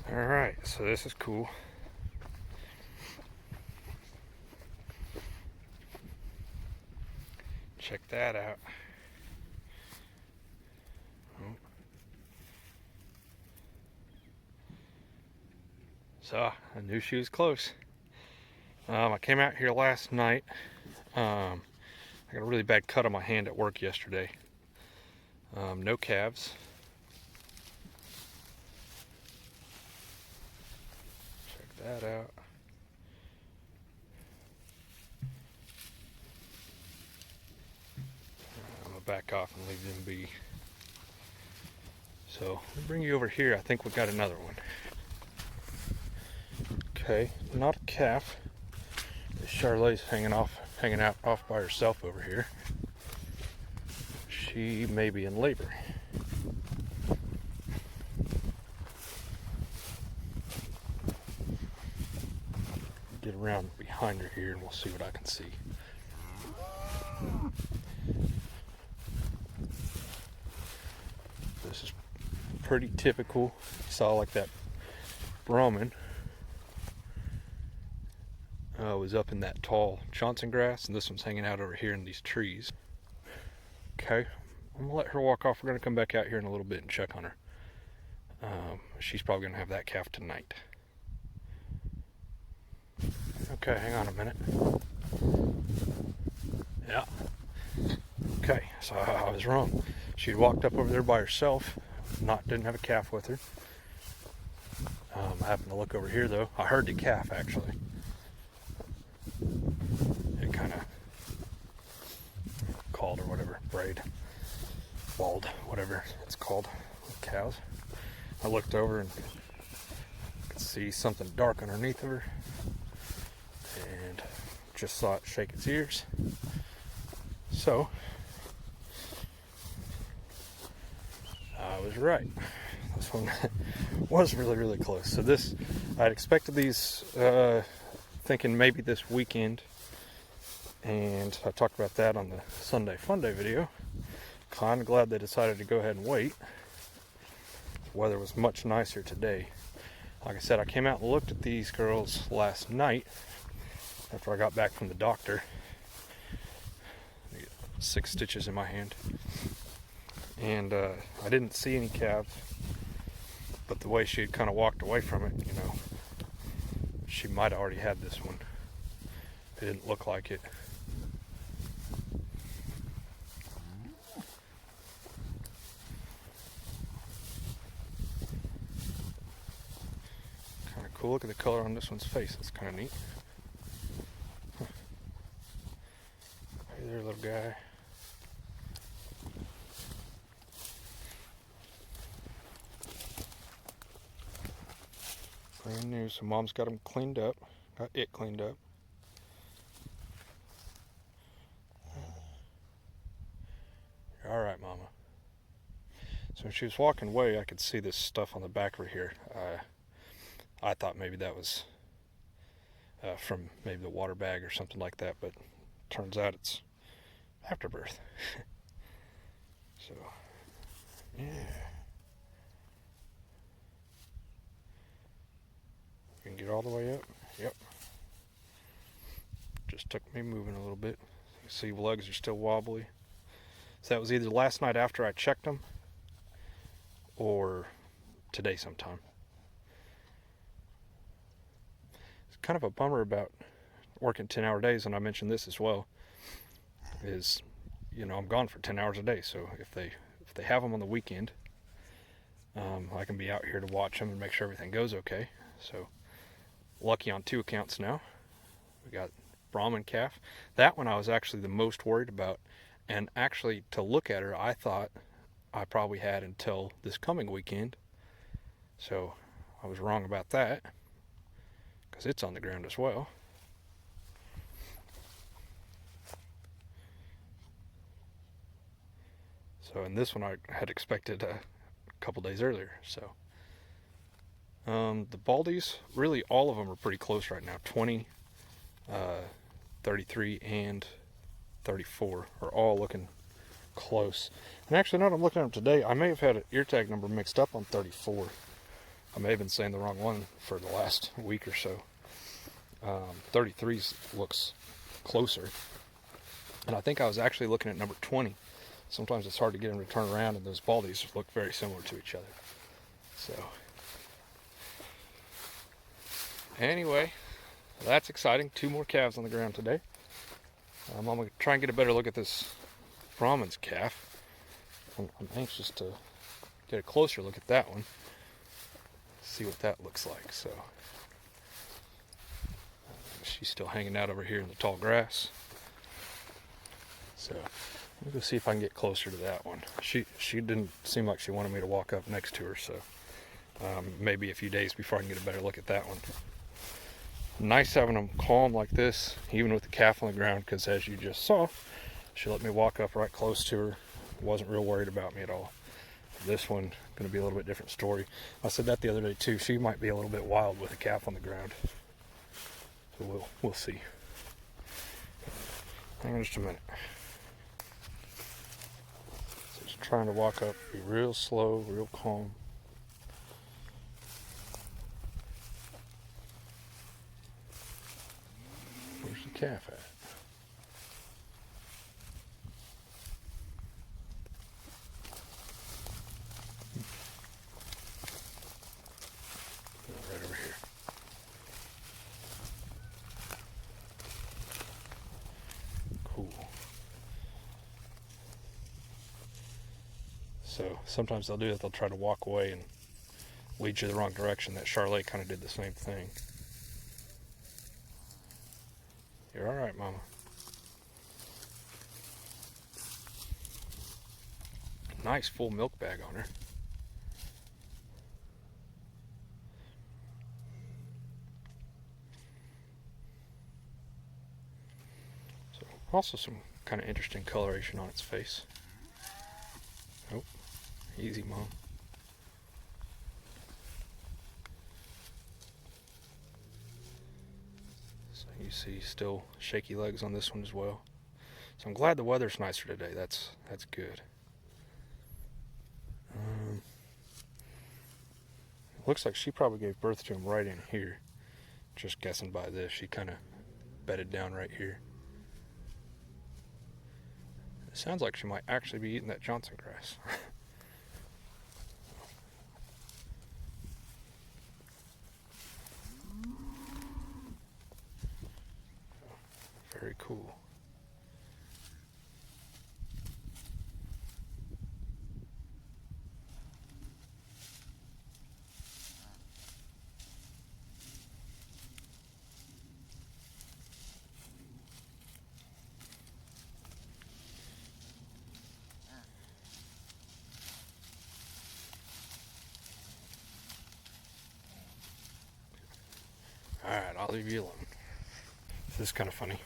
Alright, so this is cool. Check that out. So, I knew she was close. I came out here last night. I got a really bad cut on my hand at work yesterday. No calves. Check that out. I'm gonna back off and leave them be. So, let me bring you over here. I think we got another one. Okay, not a calf. Charlotte's hanging out off by herself over here. She may be in labor. Get around behind her here and we'll see what I can see. This is pretty typical. You saw like that Brahmin was up in that tall Johnson grass, and this one's hanging out over here in these trees. Okay, I'm gonna let her walk off. We're gonna come back out here in a little bit and check on her. She's probably gonna have that calf tonight. Okay, hang on a minute. Yeah. Okay, so I was wrong. She'd walked up over there by herself. Didn't have a calf with her. I happened to look over here though. I heard the calf actually. It kind of called or whatever, brayed, bawled, whatever it's called with cows. I looked over and could see something dark underneath of her, and just saw it shake its ears. So I was right. This one was really close. So this, I'd expected these, thinking maybe this weekend, and I talked about that on the Sunday Fun Day video. Kind of glad they decided to go ahead and wait. The weather was much nicer today. Like I said, I came out and looked at these girls last night after I got back from the doctor. I get 6 stitches in my hand. And I didn't see any calves, but the way she had kind of walked away from it, you know, she might have already had this one. It didn't look like it. Kind of cool. Look at the color on this one's face. It's kind of neat. Huh. Hey there, little guy. Brand new. So mom's got them cleaned up. Got it cleaned up. You're all right, mama. So when she was walking away, I could see this stuff on the back of her here. I thought maybe that was from maybe the water bag or something like that, but turns out it's afterbirth. So, yeah. You can get all the way up. Yep. Just took me moving a little bit. You see legs are still wobbly. So that was either last night after I checked them or today sometime. It's kind of a bummer about working 10-hour days, and I mentioned this as well, is, you know, I'm gone for 10 hours a day, so if they have them on the weekend, I can be out here to watch them and make sure everything goes okay. So lucky on 2 accounts now. We got Brahmin calf. That one I was actually the most worried about, and actually to look at her, I thought I probably had until this coming weekend. So I was wrong about that, because it's on the ground as well. So, and this one I had expected a couple days earlier. So the Baldies, really all of them are pretty close right now. 20, 33, and 34 are all looking close. And actually, now that I'm looking at them today, I may have had an ear tag number mixed up on 34. I may have been saying the wrong one for the last week or so. 33s looks closer. And I think I was actually looking at number 20. Sometimes it's hard to get them to turn around, and those baldies look very similar to each other. So, anyway, that's exciting. 2 more calves on the ground today. I'm going to try and get a better look at this Brahman's calf. I'm anxious to get a closer look at that one. See what that looks like. So, she's still hanging out over here in the tall grass. So, let me go see if I can get closer to that one. She didn't seem like she wanted me to walk up next to her, so maybe a few days before I can get a better look at that one. Nice having them calm like this, even with the calf on the ground, because as you just saw, she let me walk up right close to her. Wasn't real worried about me at all. This one, going to be a little bit different story. I said that the other day too. She might be a little bit wild with a calf on the ground. So we'll see. Hang on just a minute. So just trying to walk up, be real slow, real calm. Where's the calf at? Right over here. Cool. So sometimes they'll do it, they'll try to walk away and lead you the wrong direction. That Charlotte kind of did the same thing. You're alright, Mama. Nice full milk bag on her. So also some kind of interesting coloration on its face. Oh, easy, Mom. So you see still shaky legs on this one as well. So I'm glad the weather's nicer today. That's good. Looks like she probably gave birth to him right in here. Just guessing by this, she kind of bedded down right here. It sounds like she might actually be eating that Johnson grass. Very cool. Alright, I'll leave you alone. This is kind of funny.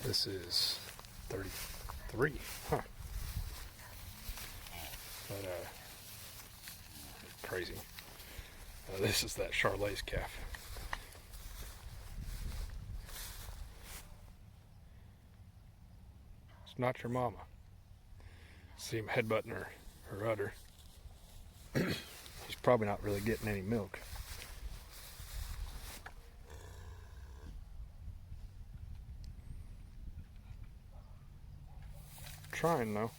This is 33, huh? But, crazy. This is that Charolais calf. It's not your mama. See him headbutting her udder. He's probably not really getting any milk. Trying though.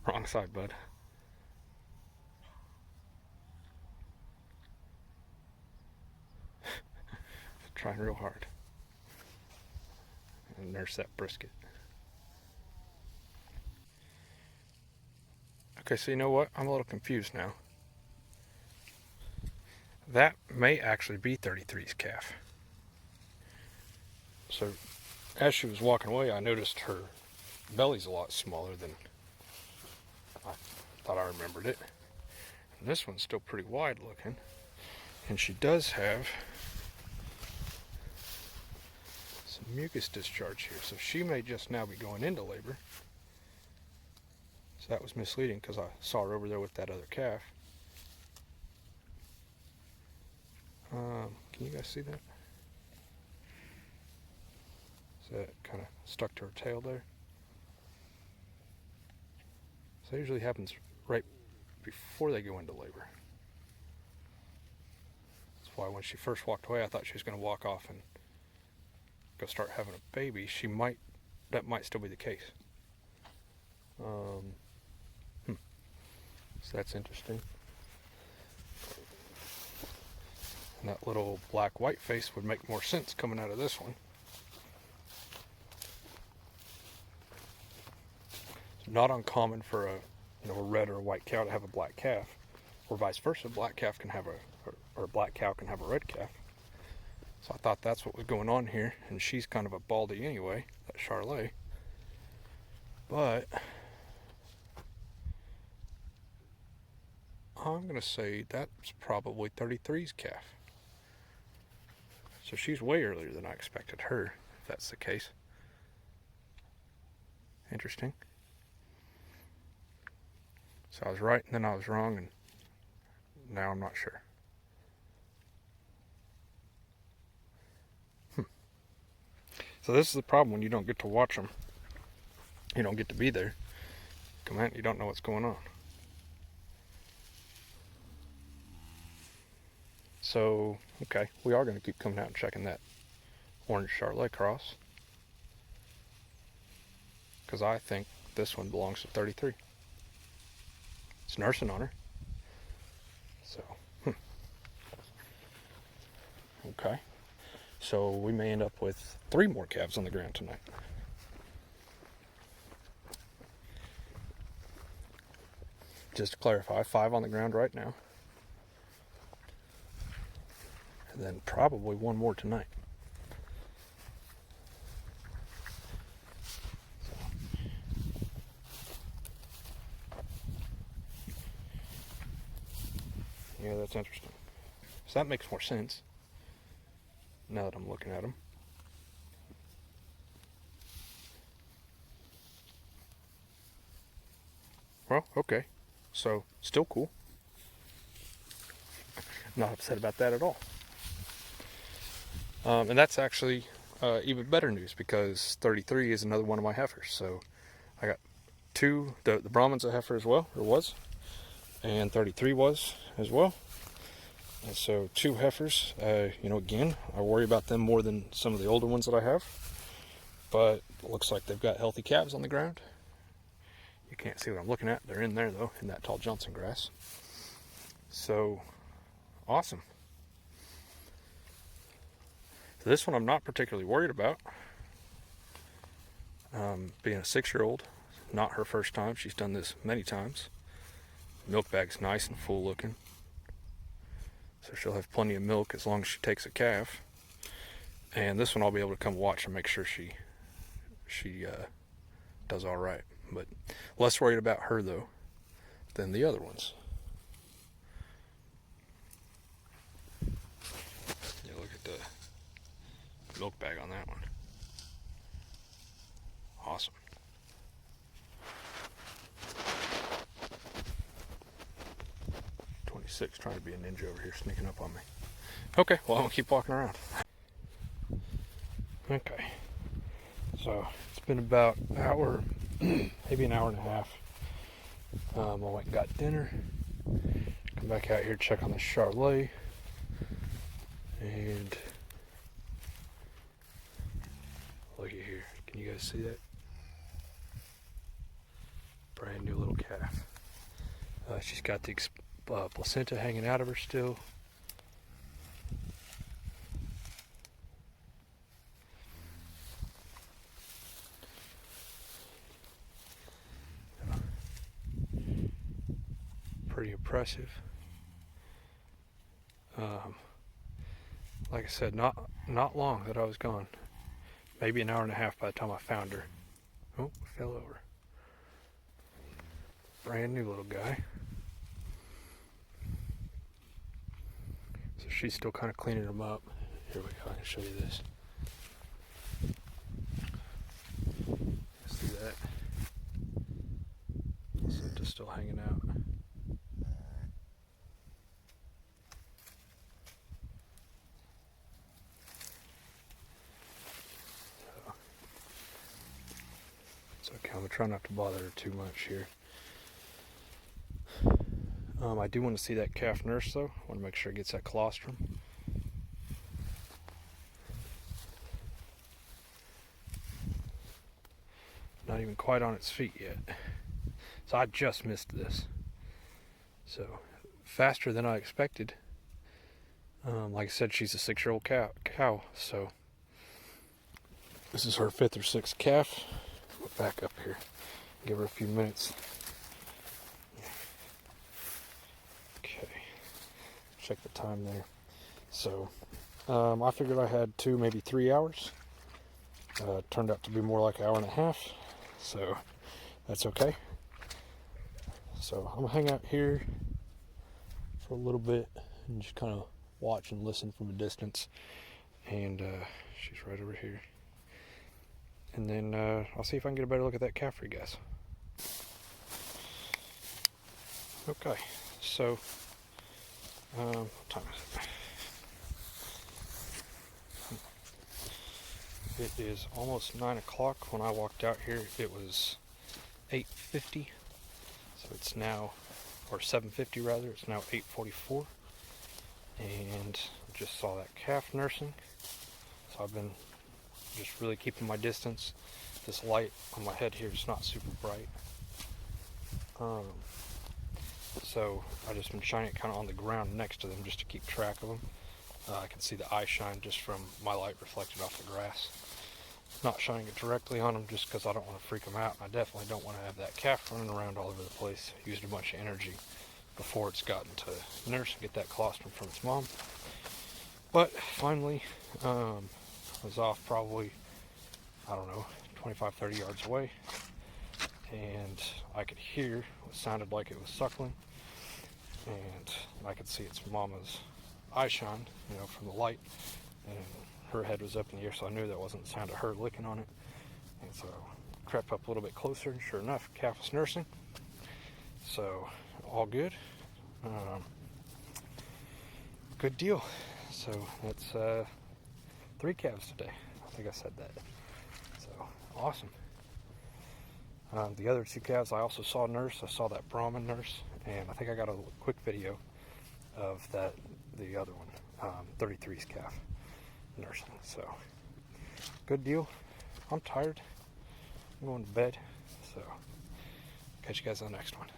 Wrong side, bud. Trying real hard. And nurse that brisket. Okay, so you know what? I'm a little confused now. That may actually be 33's calf. So, as she was walking away, I noticed her belly's a lot smaller than I thought I remembered it. And this one's still pretty wide looking. And she does have some mucus discharge here. So she may just now be going into labor. So that was misleading because I saw her over there with that other calf. Can you guys see that? So that kind of stuck to her tail there. So that usually happens right before they go into labor. That's why when she first walked away, I thought she was going to walk off and go start having a baby. That might still be the case. So that's interesting. And that little black white face would make more sense coming out of this one. It's not uncommon for a red or a white cow to have a black calf, or vice versa. A black cow can have a red calf. So I thought that's what was going on here, and she's kind of a baldy anyway, that Charlet. But I'm gonna say that's probably 33's calf. So she's way earlier than I expected her, if that's the case. Interesting. So I was right, and then I was wrong, and now I'm not sure. So this is the problem when you don't get to watch them. You don't get to be there. Come out, you don't know what's going on. So, okay, we are going to keep coming out and checking that orange Charlet cross, because I think this one belongs to 33. It's nursing on her. So, okay. So we may end up with 3 more calves on the ground tonight. Just to clarify, 5 on the ground right now. And then probably 1 more tonight. Yeah, that's interesting. So that makes more sense now that I'm looking at them. Well, okay. So, still cool. Not upset about that at all. And that's actually even better news, because 33 is another one of my heifers. So I got 2, the Brahman's a heifer as well, or was, and 33 was as well. And so 2 heifers, again, I worry about them more than some of the older ones that I have. But it looks like they've got healthy calves on the ground. You can't see what I'm looking at. They're in there, though, in that tall Johnson grass. So, awesome. So this one I'm not particularly worried about. Being a 6-year-old, not her first time. She's done this many times. Milk bag's nice and full looking. So she'll have plenty of milk as long as she takes a calf. And this one I'll be able to come watch and make sure she does all right. But less worried about her, though, than the other ones. Yeah, look at the milk bag on that one. Awesome. Trying to be a ninja over here, sneaking up on me. Okay, well, I'm gonna keep walking around. Okay, so it's been about an hour, maybe an hour and a half. I went and got dinner, come back out here, check on the Charlet, and look at here. Can you guys see that? Brand new little calf. She's got the placenta hanging out of her still. Pretty impressive. Like I said, not long that I was gone. Maybe an hour and a half by the time I found her. Oh, fell over. Brand new little guy. So she's still kind of cleaning them up. Here we go, I can show you this. See that? Placenta's still hanging out. So, I'm gonna try not to bother her too much here. I do want to see that calf nurse though. I want to make sure it gets that colostrum. Not even quite on its feet yet. So I just missed this. So faster than I expected. Like I said, she's a 6-year-old cow. So this is her 5th or 6th calf. Back up here. Give her a few minutes. Okay. Check the time there. So I figured I had 2, maybe 3 hours. Turned out to be more like an hour and a half. So that's okay. So I'm gonna hang out here for a little bit and just kind of watch and listen from a distance. And she's right over here. And then I'll see if I can get a better look at that calf for you guys. Okay, so what time is it? It is almost 9 o'clock. When I walked out here, it was 8:50. So it's now, or 7:50 rather. It's now 8:44, and just saw that calf nursing. So I've been just really keeping my distance. This light on my head here is not super bright. So I just been shining it kind of on the ground next to them just to keep track of them. I can see the eye shine just from my light reflected off the grass. Not shining it directly on them just because I don't want to freak them out. I definitely don't want to have that calf running around all over the place. Used a bunch of energy before it's gotten to nurse and get that colostrum from its mom. But finally, I was off probably, I don't know, 25, 30 yards away. And I could hear what sounded like it was suckling. And I could see its mama's eye shine, from the light. And her head was up in the air, so I knew that wasn't the sound of her licking on it. And so I crept up a little bit closer, and sure enough, calf was nursing. So all good. Good deal. So that's 3 calves today. I think I said that. So awesome. The other 2 calves I also saw nurse. I saw that Brahman nurse, and I think I got a quick video of the other one, 33's calf nursing. So good deal. I'm tired. I'm going to bed. So catch you guys on the next one.